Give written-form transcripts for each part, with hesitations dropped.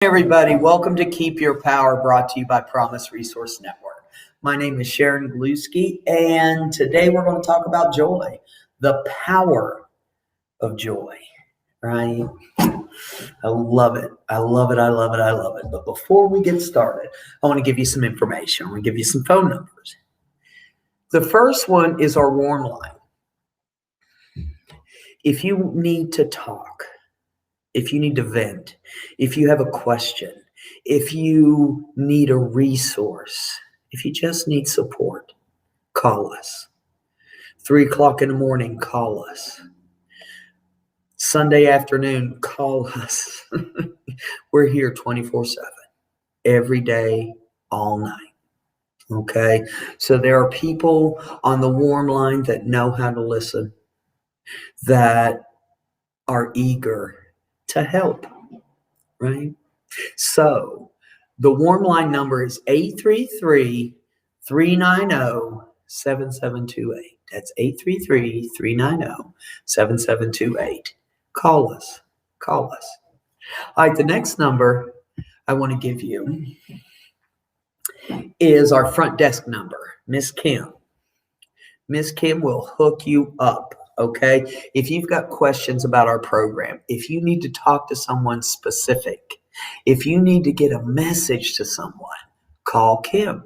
Hey everybody, welcome to Keep Your Power, brought to you by Promise Resource Network. My name is Sharon Gluski, and today we're going to talk about joy, the power of joy, right? I love it. I love it. I love it. I love it. But before we get started, I want to give you some information. I want to give you some phone numbers. The first one is our warm line. If you need to talk, if you need to vent, if you have a question, if you need a resource, if you just need support, call us. 3 o'clock in the morning, call us. Sunday afternoon, call us. We're here 24/7, every day, all night. Okay? So there are people on the warm line that know how to listen, that are eager to help, right? So the warm line number is 833-390-7728. That's 833-390-7728. Call us. Call us. All right, the next number I want to give you is our front desk number, Miss Kim. Miss Kim will hook you up, okay? If you've got questions about our program, if you need to talk to someone specific, if you need to get a message to someone, call Kim.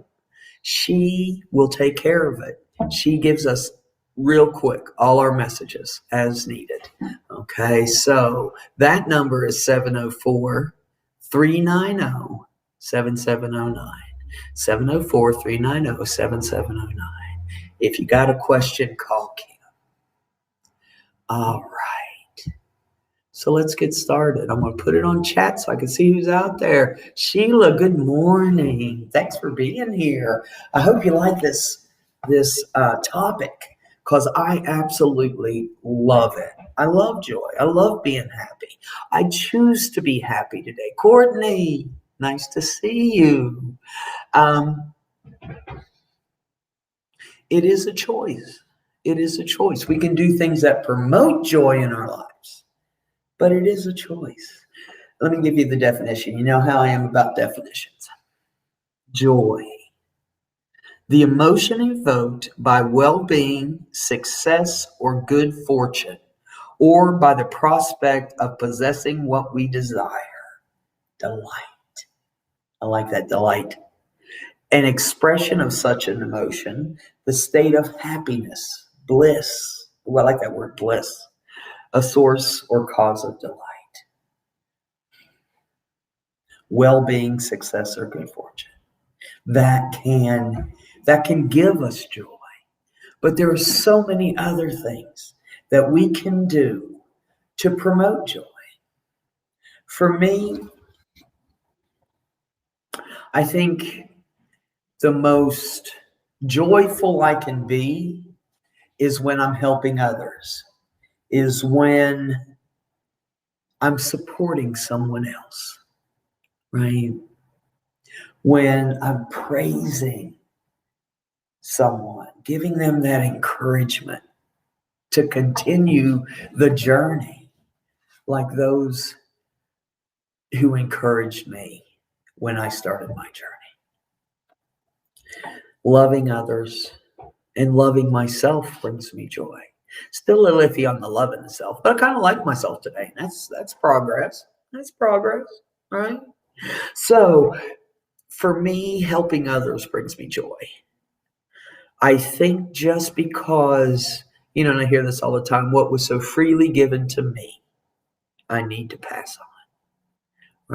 She will take care of it. She gives us real quick all our messages as needed. Okay, so that number is 704-390-7709. 704-390-7709. If you got a question, call Kim. All right. So let's get started. I'm going to put it on chat so I can see who's out there. Sheila, good morning. Thanks for being here. I hope you like this topic because I absolutely love it. I love joy. I love being happy. I choose to be happy today. Courtney, nice to see you. It is a choice. It is a choice. We can do things that promote joy in our lives, but it is a choice. Let me give you the definition. You know how I am about definitions. Joy, the emotion evoked by well-being, success, or good fortune, or by the prospect of possessing what we desire. Delight. I like that, delight. An expression of such an emotion, the state of happiness, bliss. Well, I like that word, bliss. A source or cause of delight. Well-being, success, or good fortune. That can give us joy. But there are so many other things that we can do to promote joy. For me, I think the most joyful I can be is when I'm helping others, is when I'm supporting someone else, right? When I'm praising someone, giving them that encouragement to continue the journey, like those who encouraged me when I started my journey. Loving others and loving myself brings me joy. Still a little iffy on the loving self, but I kind of like myself today. That's progress. That's progress, right? So for me, helping others brings me joy. I think just because, and I hear this all the time, what was so freely given to me, I need to pass on,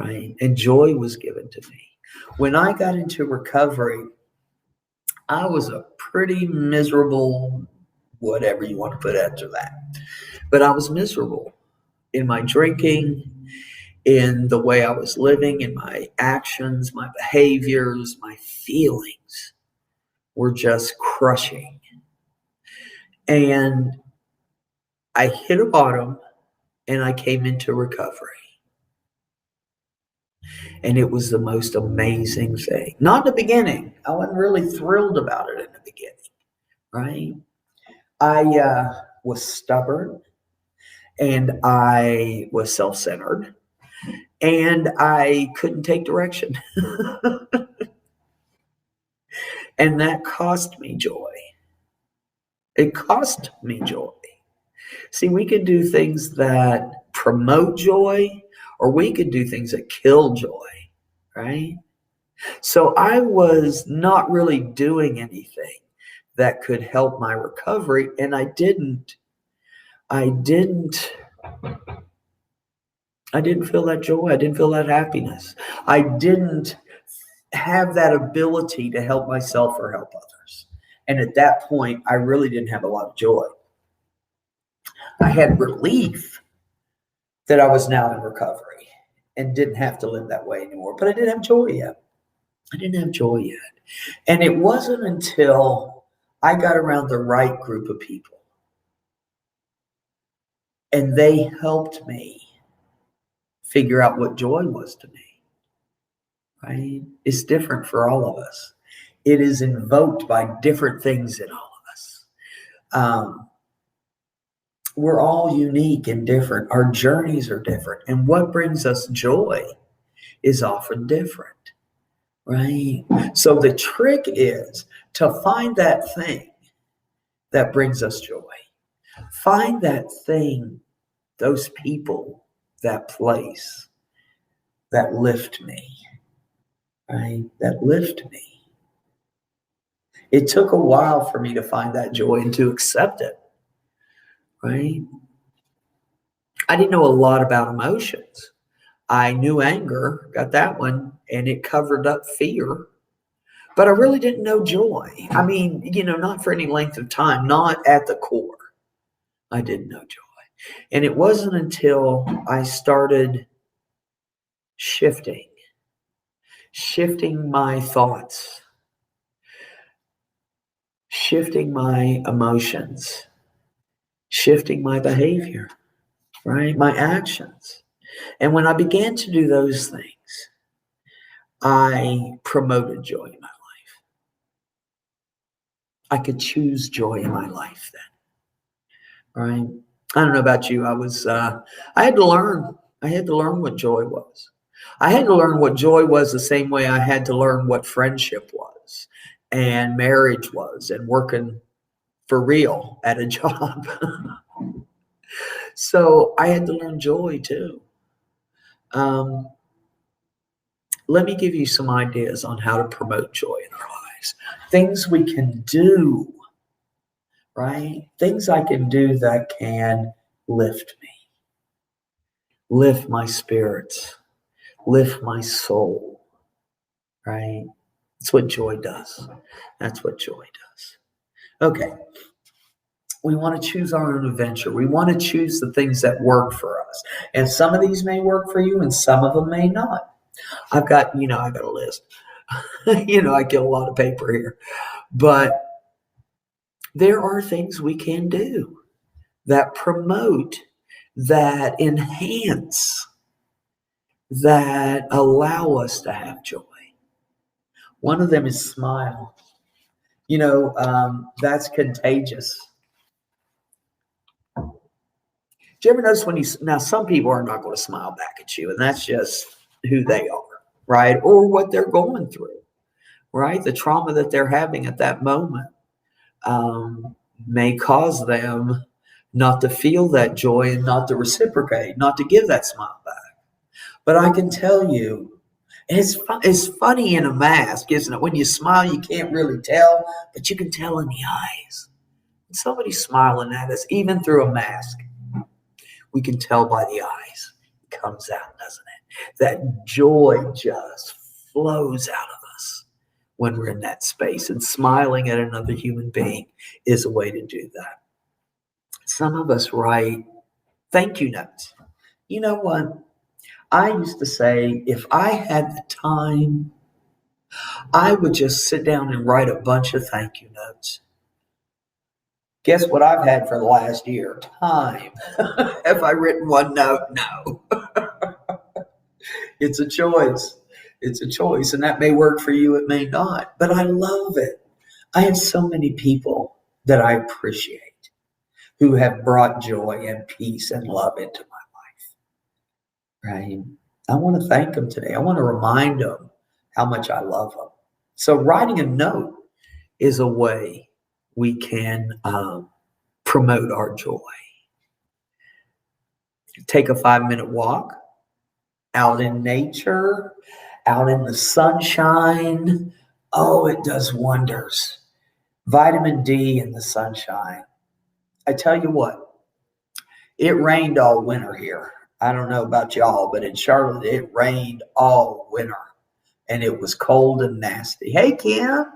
right? And joy was given to me. When I got into recovery, I was a pretty miserable, whatever you want to put after that. But I was miserable in my drinking, in the way I was living, in my actions, my behaviors, my feelings were just crushing. And I hit a bottom and I came into recovery. And it was the most amazing thing. Not in the beginning. I wasn't really thrilled about it in the beginning, right? I was stubborn and I was self-centered and I couldn't take direction. And that cost me joy. It cost me joy. See, we could do things that promote joy, or we could do things that kill joy, right? So I was not really doing anything that could help my recovery, and I didn't feel that joy. I didn't feel that happiness. I didn't have that ability to help myself or help others. And at that point, I really didn't have a lot of joy. I had relief that I was now in recovery and didn't have to live that way anymore, but I didn't have joy yet. And it wasn't until I got around the right group of people and they helped me figure out what joy was to me. Right? It's different for all of us. It is invoked by different things in all of us. We're all unique and different. Our journeys are different. And what brings us joy is often different. Right? So the trick is to find that thing that brings us joy. Find that thing, those people, that place that lift me. Right? That lift me. It took a while for me to find that joy and to accept it. Right? I didn't know a lot about emotions. I knew anger, got that one, and it covered up fear. But I really didn't know joy. I mean, not for any length of time, not at the core. I didn't know joy. And it wasn't until I started shifting my thoughts, shifting my emotions, shifting my behavior, right? My actions. And when I began to do those things, I promoted joy in my life. I could choose joy in my life then, right? I don't know about you. I had to learn what joy was. I had to learn what joy was the same way I had to learn what friendship was and marriage was and working for real at a job. So I had to learn joy too. Let me give you some ideas on how to promote joy in our lives. Things we can do, right? Things I can do that can lift me, lift my spirits, lift my soul, right? That's what joy does. That's what joy does. Okay. We want to choose our own adventure. We want to choose the things that work for us. And some of these may work for you and some of them may not. I got a list. I get a lot of paper here. But there are things we can do that promote, that enhance, that allow us to have joy. One of them is smile. That's contagious. Do you ever notice now some people are not going to smile back at you, and that's just who they are, right? Or what they're going through, right? The trauma that they're having at that moment may cause them not to feel that joy and not to reciprocate, not to give that smile back. But I can tell you, it's funny in a mask, isn't it? When you smile, you can't really tell, but you can tell in the eyes. When somebody's smiling at us, even through a mask, we can tell by the eyes. It comes out, doesn't it? That joy just flows out of us when we're in that space. And smiling at another human being is a way to do that. Some of us write thank you notes. You know what? I used to say, if I had the time, I would just sit down and write a bunch of thank you notes. Guess what I've had for the last year? Time. Have I written one note? No. It's a choice. It's a choice. And that may work for you. It may not. But I love it. I have so many people that I appreciate who have brought joy and peace and love into my life. Right? I want to thank them today. I want to remind them how much I love them. So writing a note is a way we can promote our joy. Take a 5-minute walk out in nature, out in the sunshine. Oh, it does wonders. Vitamin D in the sunshine. I tell you what, it rained all winter here. I don't know about y'all, but in Charlotte, it rained all winter. And it was cold and nasty. Hey, Kim.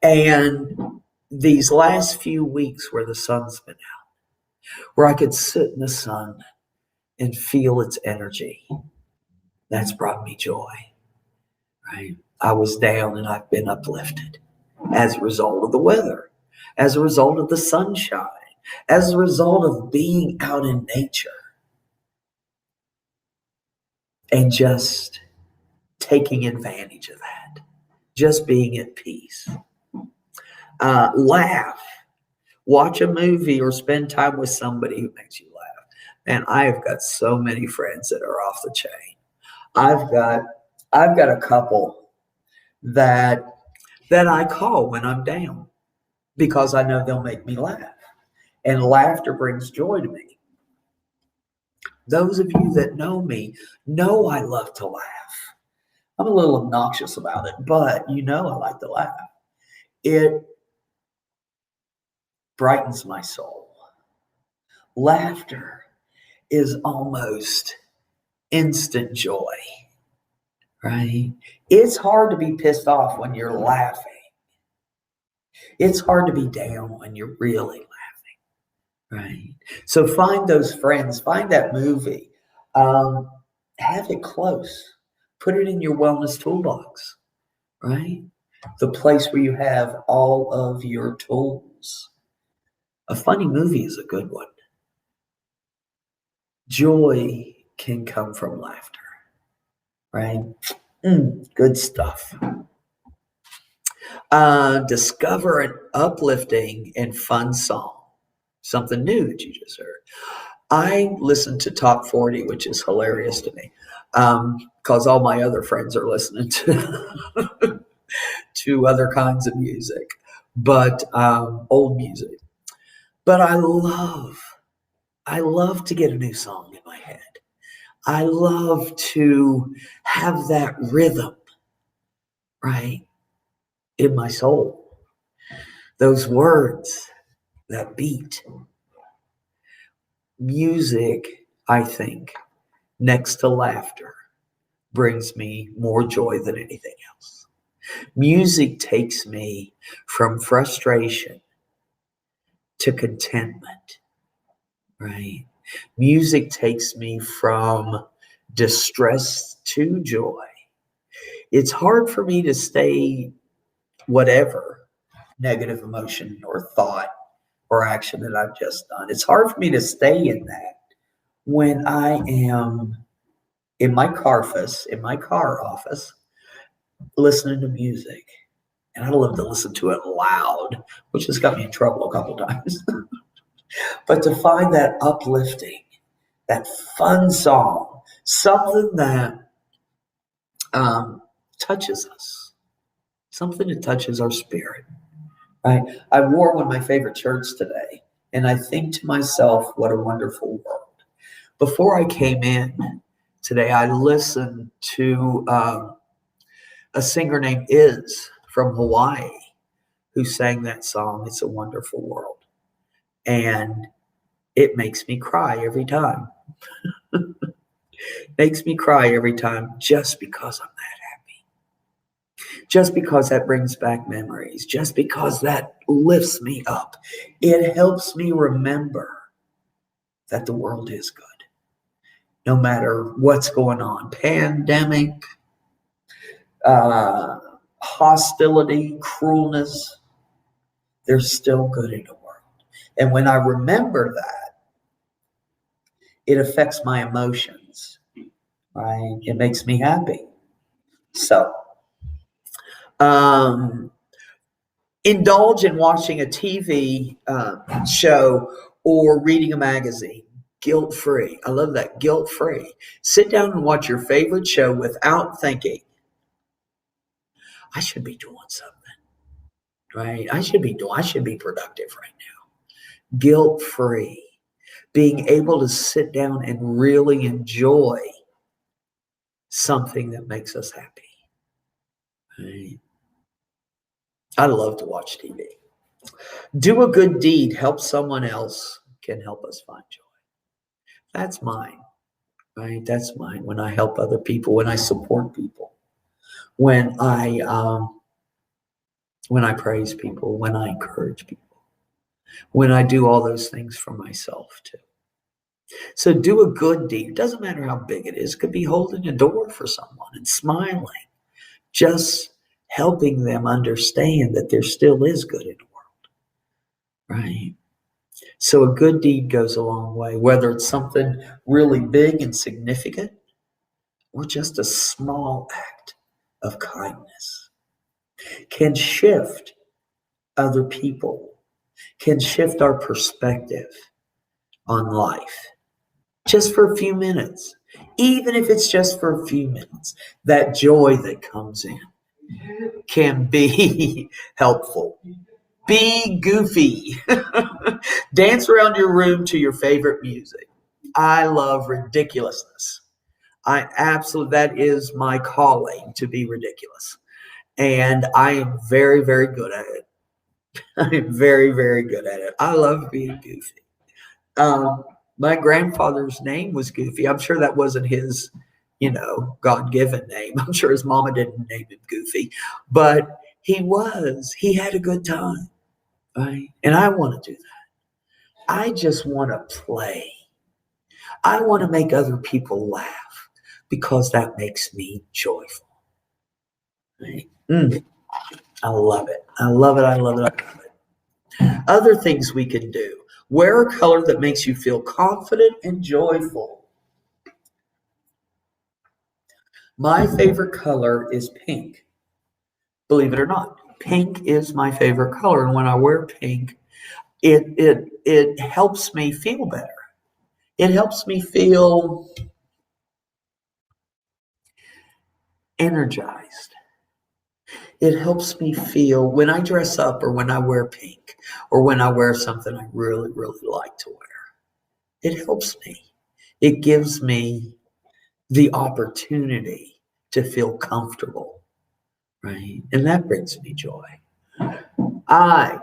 And these last few weeks where the sun's been out, where I could sit in the sun and feel its energy, that's brought me joy, right? I was down and I've been uplifted as a result of the weather, as a result of the sunshine, as a result of being out in nature and just taking advantage of that, just being at peace. Laugh, watch a movie, or spend time with somebody who makes you laugh. And I've got so many friends that are off the chain. I've got a couple that I call when I'm down because I know they'll make me laugh. And laughter brings joy to me. Those of you that know me know I love to laugh. I'm a little obnoxious about it, but I like to laugh. It brightens my soul. Laughter is almost instant joy, right? It's hard to be pissed off when you're laughing. It's hard to be down when you're really laughing, right? So find those friends, find that movie, have it close, put it in your wellness toolbox, right? The place where you have all of your tools. A funny movie is a good one. Joy can come from laughter, right? Good stuff. Discover an uplifting and fun song, something new that you just heard. I listen to Top 40, which is hilarious to me, because all my other friends are listening to to other kinds of music, but old music. But I love to get a new song in my head. I love to have that rhythm, right, in my soul. Those words, that beat. Music, I think, next to laughter, brings me more joy than anything else. Music takes me from frustration to contentment, right? Music takes me from distress to joy. It's hard for me to stay whatever negative emotion or thought or action that I've just done. It's hard for me to stay in that when I am in my car office, listening to music. And I love to listen to it loud, which has got me in trouble a couple times. But to find that uplifting, that fun song, something that touches us, something that touches our spirit. Right? I wore one of my favorite shirts today, and I think to myself, what a wonderful world. Before I came in today, I listened to a singer named Iz from Hawaii who sang that song, It's a Wonderful World. And it makes me cry every time. Makes me cry every time just because I'm that happy. Just because that brings back memories. Just because that lifts me up. It helps me remember that the world is good. No matter what's going on. Pandemic, hostility, cruelness, there's still good in the world. And when I remember that, it affects my emotions, right? It makes me happy. So, indulge in watching a TV show or reading a magazine. Guilt-free. I love that. Guilt-free. Sit down and watch your favorite show without thinking, I should be doing something, right? I should be productive right now. Guilt-free. Being able to sit down and really enjoy something that makes us happy. Right? I love to watch TV. Do a good deed, help someone else, can help us find joy. That's mine, right? That's mine. When I help other people, when I support people, when I praise people, when I encourage people, when I do all those things for myself too. So do a good deed. It doesn't matter how big it is. It could be holding a door for someone and smiling, just helping them understand that there still is good in the world, right? So a good deed goes a long way, whether it's something really big and significant or just a small act of kindness. Can shift other people, can shift our perspective on life just for a few minutes. Even if it's just for a few minutes, that joy that comes in can be helpful. Be goofy. Dance around your room to your favorite music. I love ridiculousness. That is my calling, to be ridiculous. And I am very, very good at it. I am very, very good at it. I love being goofy. My grandfather's name was Goofy. I'm sure that wasn't his, God-given name. I'm sure his mama didn't name him Goofy, but he had a good time, right? And I want to do that. I just want to play. I want to make other people laugh because that makes me joyful. Right? I love it. I love it. I love it. I love it. Other things we can do. Wear a color that makes you feel confident and joyful. My favorite color is pink. Believe it or not, pink is my favorite color. And when I wear pink, it helps me feel better. It helps me feel energized. It helps me feel when I dress up or when I wear pink or when I wear something I really, really like to wear. It helps me. It gives me the opportunity to feel comfortable, right? And that brings me joy.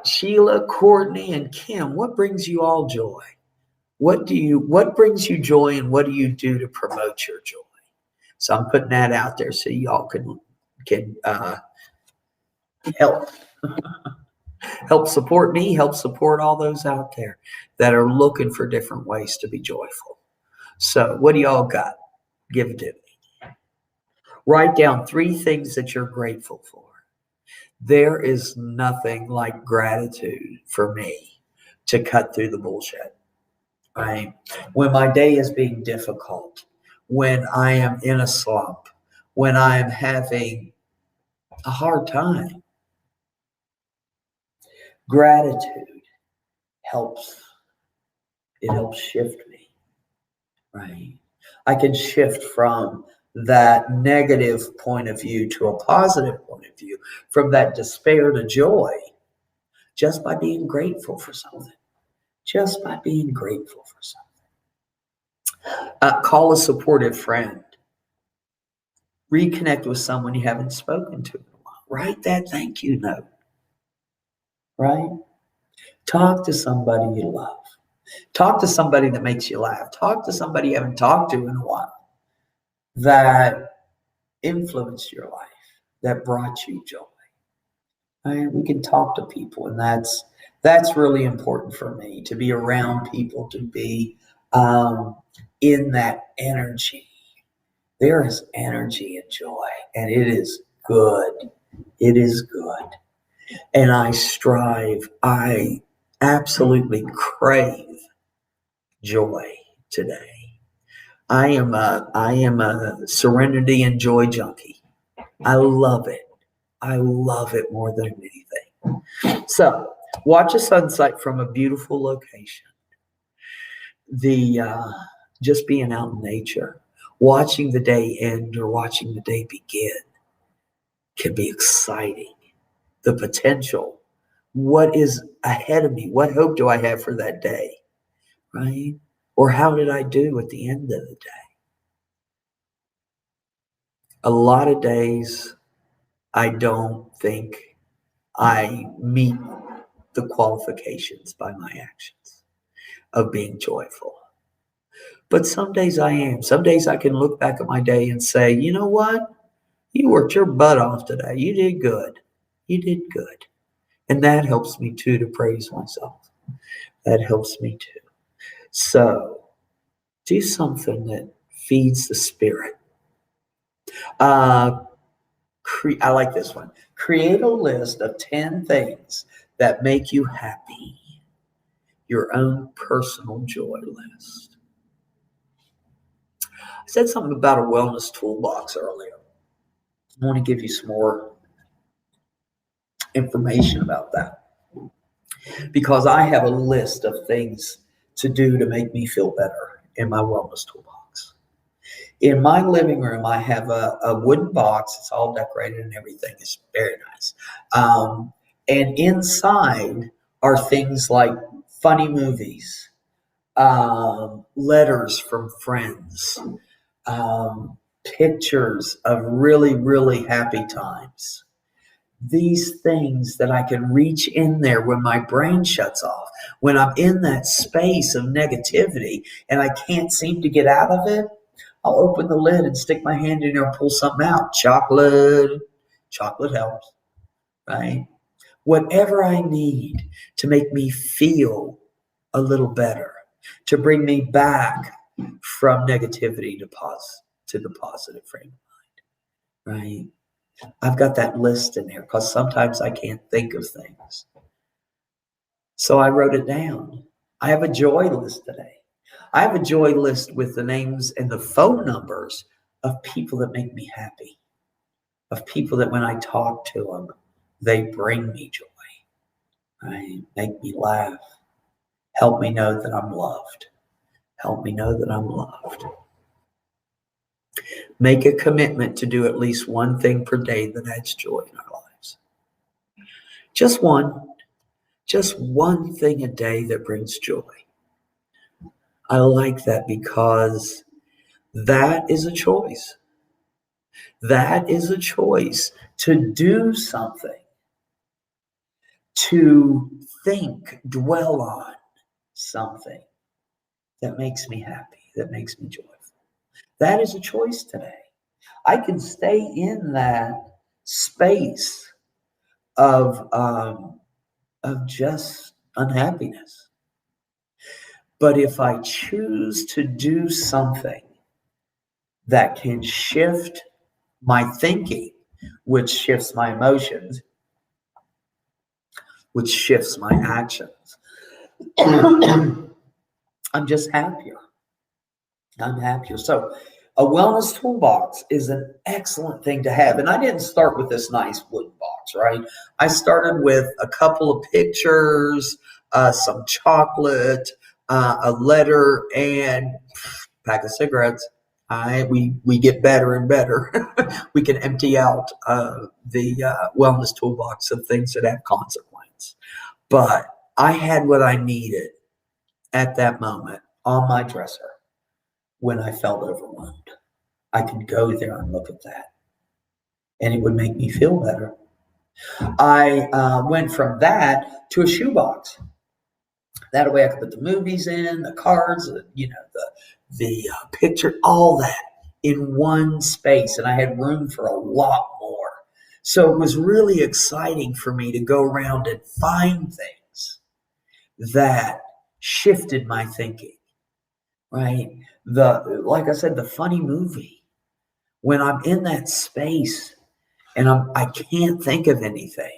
Sheila, Courtney, and Kim, what brings you all joy? What brings you joy, and what do you do to promote your joy? So I'm putting that out there so y'all can help support me, help support all those out there that are looking for different ways to be joyful. So what do y'all got? Give it to me. Write down 3 things that you're grateful for. There is nothing like gratitude for me to cut through the bullshit, right? When my day is being difficult, when I am in a slump, when I am having a hard time, gratitude helps. It helps shift me, right? I can shift from that negative point of view to a positive point of view, from that despair to joy, just by being grateful for something. Just by being grateful for something. Call a supportive friend. Reconnect with someone you haven't spoken to in a while. Write that thank you note, right? Talk to somebody you love. Talk to somebody that makes you laugh. Talk to somebody you haven't talked to in a while that influenced your life, that brought you joy. Right? We can talk to people, and that's really important for me, to be around people, to be in that energy. There is energy and joy, and it is good. It is good. And I absolutely crave joy today. I am a serenity and joy junkie. I love it. I love it more than anything. So, watch a sunset from a beautiful location. the just being out in nature, watching the day end or watching the day begin can be exciting. The potential, what is ahead of me? What hope do I have for that day? Right? Or how did I do at the end of the day? A lot of days, I don't think I meet the qualifications by my actions of being joyful. But some days I am. Some days I can look back at my day and say, you know what? You worked your butt off today. You did good. You did good. And that helps me too to praise myself. That helps me too. So do something that feeds the spirit. I like this one. Create a list of 10 things that make you happy. Your own personal joy list. I said something about a wellness toolbox earlier. I want to give you some more information about that because I have a list of things to do to make me feel better in my wellness toolbox. In my living room, I have a wooden box. It's all decorated and everything. It's very nice. And inside are things like funny movies, letters from friends, pictures of really, really happy times. These things that I can reach in there when my brain shuts off, when I'm in that space of negativity and I can't seem to get out of it, I'll open the lid and stick my hand in there and pull something out. Chocolate helps, right? Whatever I need to make me feel a little better, to bring me back from negativity to the positive frame of mind, right? I've got that list in there because sometimes I can't think of things. So I wrote it down. I have a joy list today. I have a joy list with the names and the phone numbers of people that make me happy, of people that when I talk to them, they bring me joy, right? Make me laugh, help me know that I'm loved, help me know that I'm loved. Make a commitment to do at least one thing per day that adds joy in our lives. Just one thing a day that brings joy. I like that because that is a choice. That is a choice to do something, to think, dwell on something that makes me happy, that makes me joyful. That is a choice today. I can stay in that space of just unhappiness. But if I choose to do something that can shift my thinking, which shifts my emotions, which shifts my actions, I'm just happier. I'm happier. So a wellness toolbox is an excellent thing to have. And I didn't start with this nice wooden box, right? I started with a couple of pictures, some chocolate, a letter, and a pack of cigarettes. We get better and better. We can empty out the wellness toolbox of things that have consequence. But I had what I needed at that moment on my dresser when I felt overwhelmed. I could go there and look at that, and it would make me feel better. I went from that to a shoebox. That way I could put the movies in, the cards, the picture, all that in one space. And I had room for a lot more. So it was really exciting for me to go around and find things that shifted my thinking, right? Like I said, the funny movie, when I'm in that space and I can't think of anything,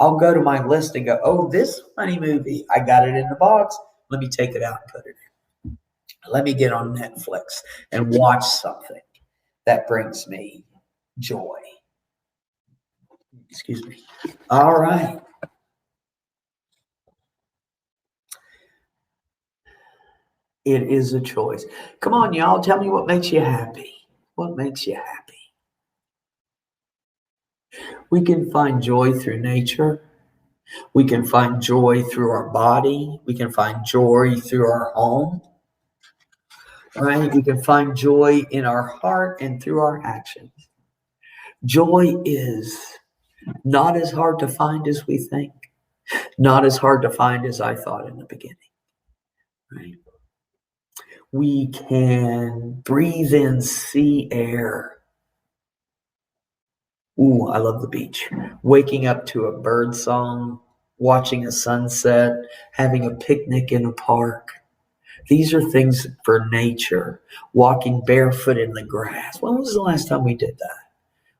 I'll go to my list and go, oh, this funny movie, I got it in the box. Let me take it out and put it in. Let me get on Netflix and watch something that brings me joy. Excuse me. All right. It is a choice. Come on, y'all. Tell me what makes you happy. What makes you happy? We can find joy through nature. We can find joy through our body. We can find joy through our home. Right? We can find joy in our heart and through our actions. Joy is not as hard to find as we think, not as hard to find as I thought in the beginning. Right? We can breathe in sea air. Ooh, I love the beach. Waking up to a bird song, watching a sunset, having a picnic in a park. These are things for nature. Walking barefoot in the grass. When was the last time we did that?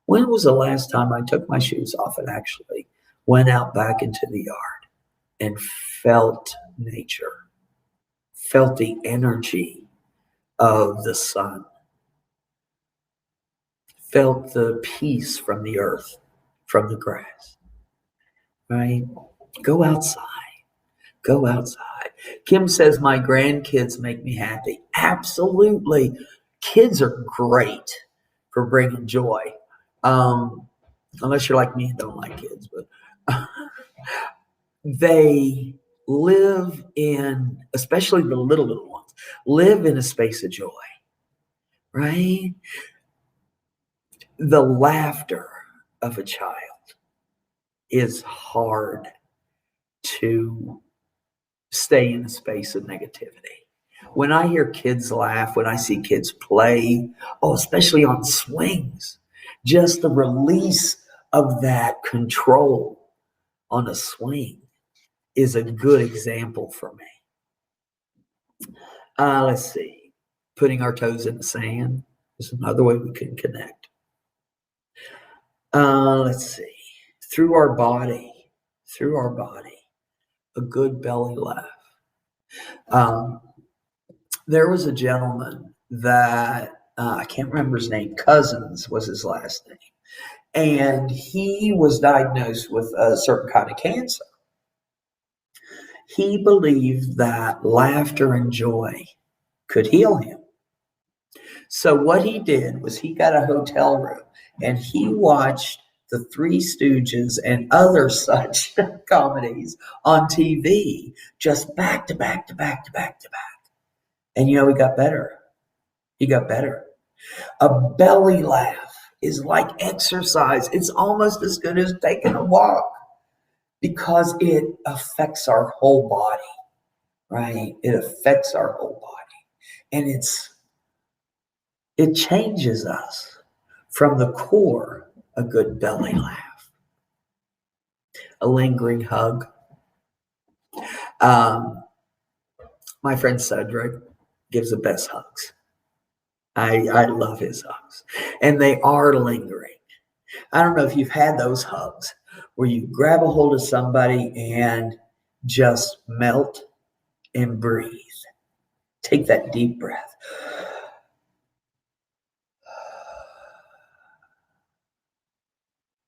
When was the last time I took my shoes off and actually went out back into the yard and felt nature, felt the energy of the sun, felt the peace from the earth, from the grass, right? Go outside. Go outside. Kim says, my grandkids make me happy. Absolutely. Kids are great for bringing joy. Unless you're like me and don't like kids, but they live in, especially the little ones, live in a space of joy, right? The laughter of a child is hard to stay in a space of negativity. When I hear kids laugh, when I see kids play, especially on swings, just the release of that control on a swing is a good example for me. Let's see. Putting our toes in the sand is another way we can connect. Let's see. Through our body, a good belly laugh. There was a gentleman that I can't remember his name. Cousins was his last name. And he was diagnosed with a certain kind of cancer. He believed that laughter and joy could heal him. So what he did was he got a hotel room and he watched the Three Stooges and other such comedies on TV, just back to back to back to back to back. And he got better. He got better. A belly laugh is like exercise. It's almost as good as taking a walk because it affects our whole body, right? It affects our whole body. And it changes us from the core, a good belly laugh, a lingering hug. My friend Cedric gives the best hugs. I love his hugs. And they are lingering. I don't know if you've had those hugs where you grab a hold of somebody and just melt and breathe. Take that deep breath.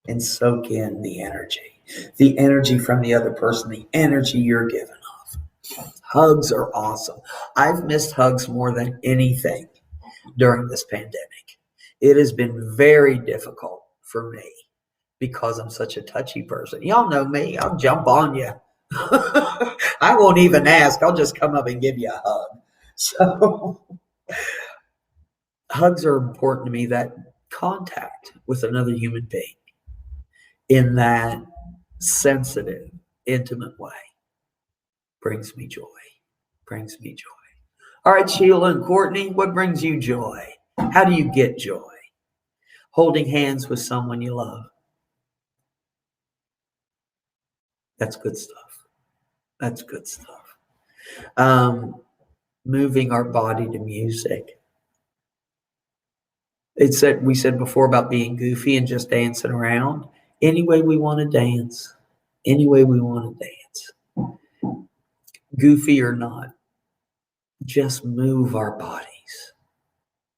And soak in the energy from the other person, the energy you're giving off. Hugs are awesome. I've missed hugs more than anything during this pandemic. It has been very difficult for me because I'm such a touchy person. Y'all know me. I'll jump on you. I won't even ask. I'll just come up and give you a hug. So hugs are important to me, that contact with another human being in that sensitive, intimate way brings me joy. Brings me joy. All right, Sheila and Courtney, what brings you joy? How do you get joy? Holding hands with someone you love. That's good stuff. That's good stuff. Moving our body to music. We said before about being goofy and just dancing around. Any way we want to dance. Any way we want to dance. Goofy or not. Just move our bodies,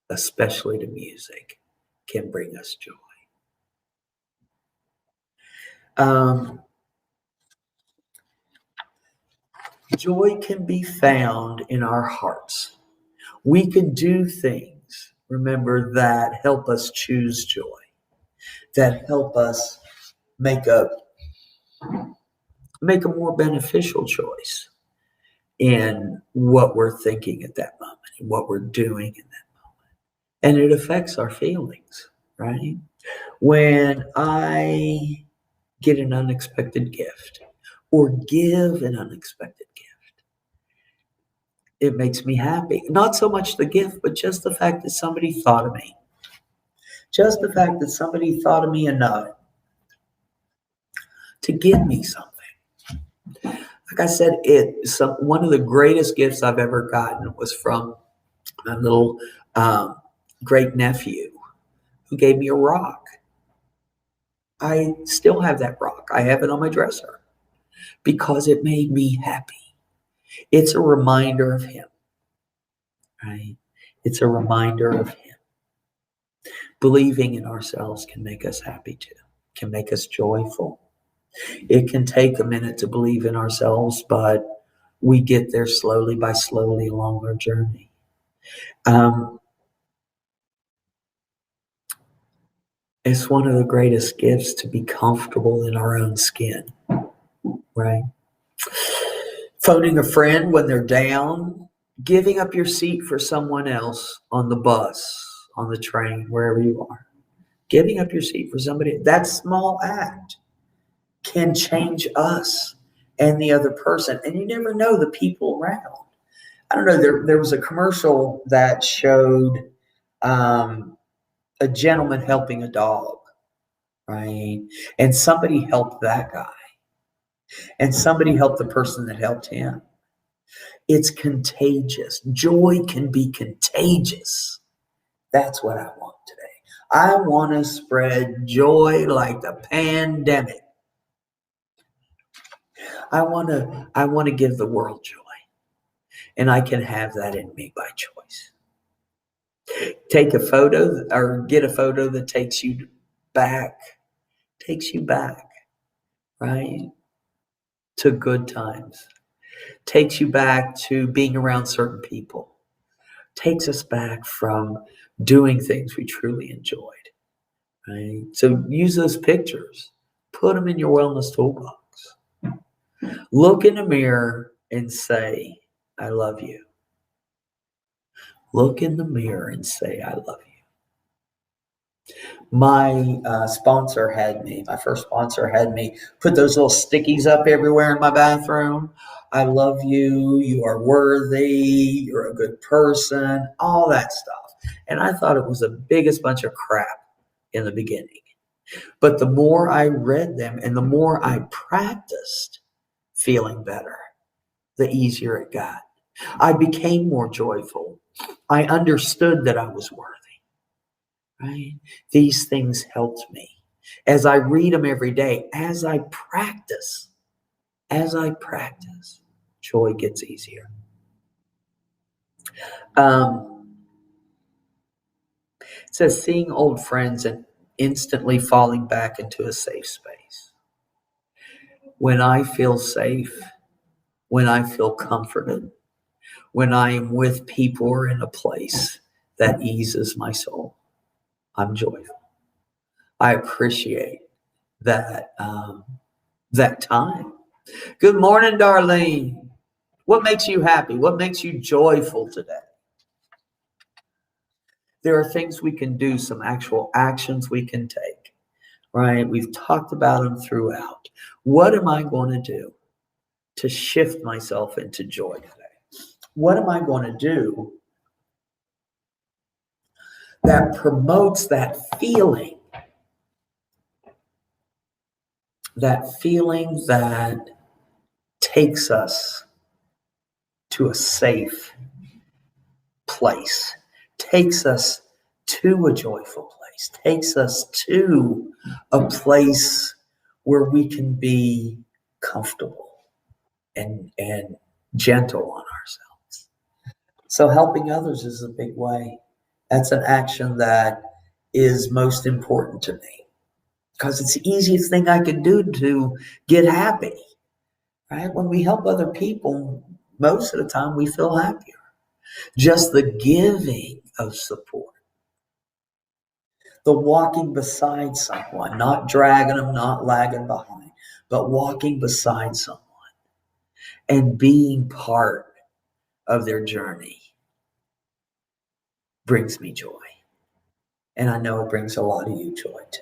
especially to music, can bring us joy. Joy can be found in our hearts. We can do things, remember, that help us choose joy, that help us make a more beneficial choice in what we're thinking at that moment, and what we're doing in that moment. And it affects our feelings, right? When I get an unexpected gift or give an unexpected gift, it makes me happy. Not so much the gift, but just the fact that somebody thought of me. Just the fact that somebody thought of me enough to give me something. Like I said, one of the greatest gifts I've ever gotten was from my little great nephew who gave me a rock. I still have that rock. I have it on my dresser because it made me happy. It's a reminder of him, right? It's a reminder of him. Believing in ourselves can make us happy too, can make us joyful. It can take a minute to believe in ourselves, but we get there slowly along our journey. It's one of the greatest gifts to be comfortable in our own skin, right? Phoning a friend when they're down, giving up your seat for someone else on the bus, on the train, wherever you are. Giving up your seat for somebody, that small act can change us and the other person. And you never know the people around. I don't know, there was a commercial that showed a gentleman helping a dog, right? And somebody helped that guy. And somebody helped the person that helped him. It's contagious. Joy can be contagious. That's what I want today. I want to spread joy like the pandemic. I want to give the world joy. And I can have that in me by choice. Take a photo or get a photo that takes you back, right? To good times. Takes you back to being around certain people. Takes us back from doing things we truly enjoyed, right? So use those pictures. Put them in your wellness toolbox. Look in the mirror and say, I love you. Look in the mirror and say, I love you. My first sponsor had me put those little stickies up everywhere in my bathroom. I love you. You are worthy. You're a good person. All that stuff. And I thought it was the biggest bunch of crap in the beginning. But the more I read them and the more I practiced feeling better, the easier it got. I became more joyful. I understood that I was worthy. Right? These things helped me. As I read them every day, as I practice, joy gets easier. It says seeing old friends and instantly falling back into a safe space. When I feel safe, when I feel comforted, when I am with people or in a place that eases my soul, I'm joyful. I appreciate that time. Good morning, Darlene. What makes you happy? What makes you joyful today? There are things we can do, some actual actions we can take, right? We've talked about them throughout. What am I going to do to shift myself into joy today? What am I going to do that promotes that feeling that takes us to a safe place, takes us to a joyful place, takes us to a place where we can be comfortable and gentle on ourselves. So helping others is a big way. That's an action that is most important to me because it's the easiest thing I can do to get happy, right? When we help other people, most of the time we feel happier. Just the giving of support, the walking beside someone, not dragging them, not lagging behind, but walking beside someone and being part of their journey brings me joy. And I know it brings a lot of you joy too.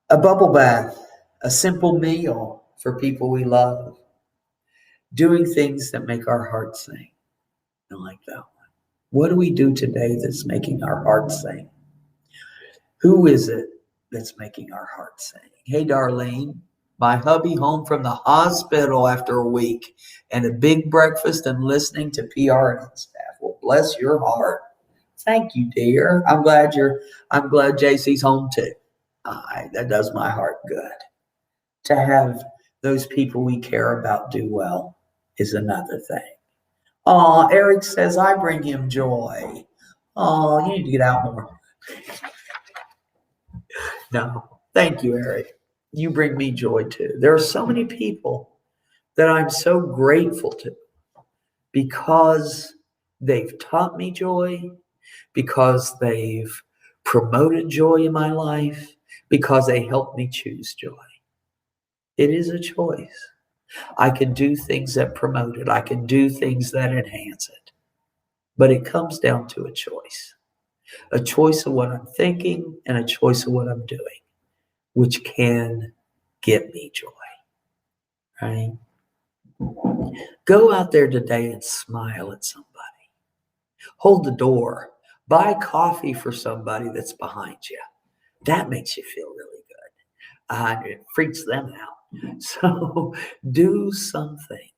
A bubble bath, a simple meal for people we love, doing things that make our hearts sing. I like that one. What do we do today that's making our hearts sing? Who is it that's making our hearts sing? Hey, Darlene, my hubby home from the hospital after a week and a big breakfast and listening to PRN staff. Well, bless your heart. Thank you, dear. I'm glad JC's home too. That does my heart good. To have those people we care about do well is another thing. Oh, Eric says I bring him joy. Oh, you need to get out more. No, thank you, Eric. You bring me joy too. There are so many people that I'm so grateful to because they've taught me joy, because they've promoted joy in my life, because they helped me choose joy. It is a choice. I can do things that promote it. I can do things that enhance it. But it comes down to a choice of what I'm thinking and a choice of what I'm doing, which can get me joy, right? Go out there today and smile at somebody. Hold the door. Buy coffee for somebody that's behind you. That makes you feel really good. It freaks them out. So do something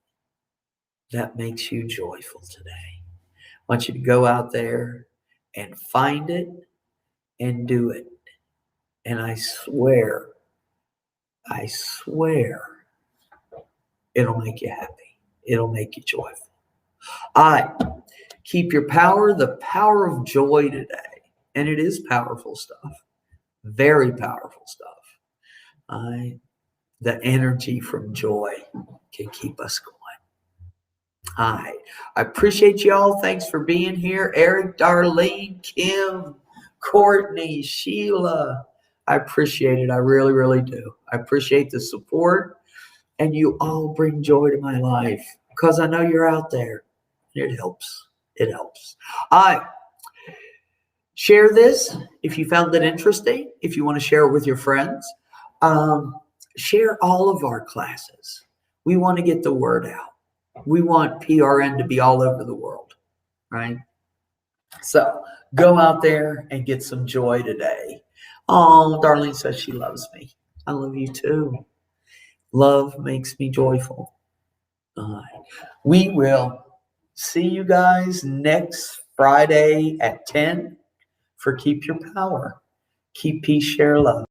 that makes you joyful today. I want you to go out there and find it and do it. And I swear, it'll make you happy. It'll make you joyful. All right. Keep your power, the power of joy today. And it is powerful stuff. Very powerful stuff. The energy from joy can keep us going. All right. I appreciate y'all. Thanks for being here. Eric, Darlene, Kim, Courtney, Sheila. I appreciate it. I really, really do. I appreciate the support. And you all bring joy to my life because I know you're out there. It helps. It helps. All right. Share this if you found it interesting. If you want to share it with your friends. Share all of our classes. We want to get the word out. We want PRN to be all over the world, right? So go out there and get some joy today. Oh, Darlene says she loves me. I love you too. Love makes me joyful. We will see you guys next Friday at 10 for Keep Your Power. Keep peace, share love.